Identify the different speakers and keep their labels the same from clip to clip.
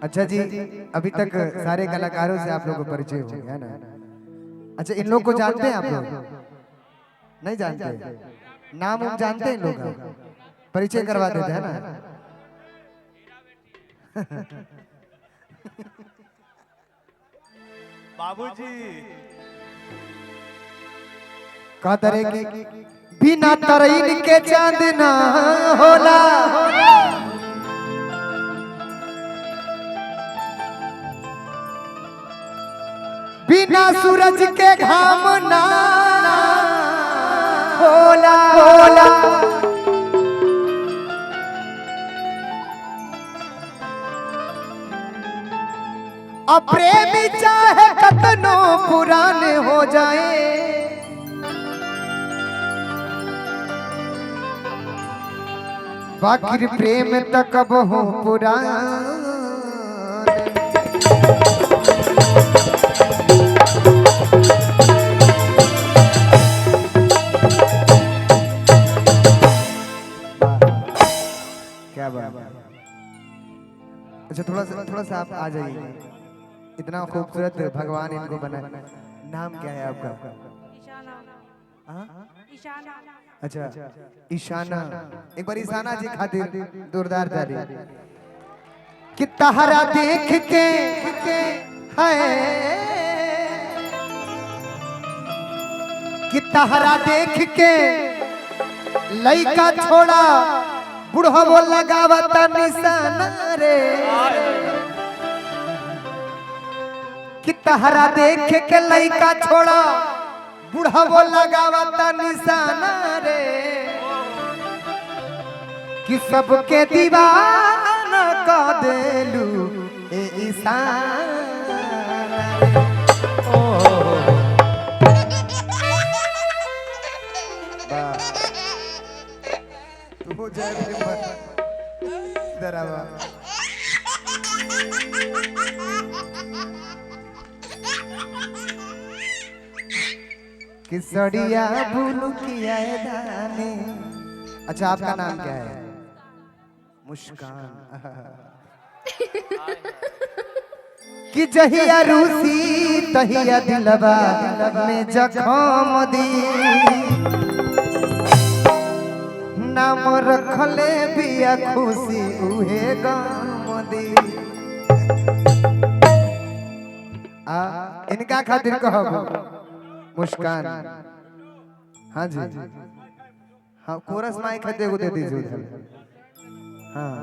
Speaker 1: अच्छा जी, अभी तक सारे कलाकारों से आप लोगों को परिचय हो गया ना। अच्छा, इन लोग को जानते हैं आप लोग? नहीं जानते? नाम हम जानते हैं इन लोग का? परिचय करवा देते हैं ना।
Speaker 2: बाबूजी
Speaker 1: कहा तरह की बिना तरईन के चांद ना होला, बिना सूरज के घाम ना होला होला। अब प्रेमी चाहे कतनो पुराने हो जाए, बाकी प्रेम तक अब हो पुराने। क्या बात है। अच्छा, थोड़ा सा आप आ जाइए। इतना खूबसूरत भगवान इनको बनाए। नाम क्या है आपका? हाँ? अच्छा, ईशाना। एक बार ईशाना जी खातिर जोरदार ताली। कि तहरा देख के है, कि तहरा देख के लइका छोड़ा बुढ़ा वो लगावता निशाना रे। कि तहरा देख के लइका छोड़ा बुढ़ा वो लगावता निशाना रे। कि सबके दीवाना का देलू ए ईशाना रे। ओ तू जय इधर आवा। किसड़िया भूलू किया दाने। अच्छा, आपका नाम क्या है? मुस्कान। कि जहिया रूसी तहिया दिलवा में जखम दी, नाम रखले बिया खुशी उहे गम दी। इनका खातिर कहब मुस्कान। हाँ जी, हाँ कोरस माइक खाते को दे दीजिए उधर। हाँ,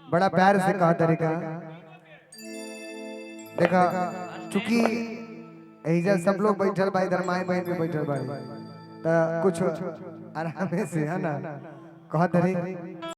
Speaker 1: बड़ा प्यार से कहा तरीका। देखा, चूंकि एजा सब लोग बैठल बा, इधर माई बहन भी बैठल बा, तो कुछ आराम से है ना। कहा तरी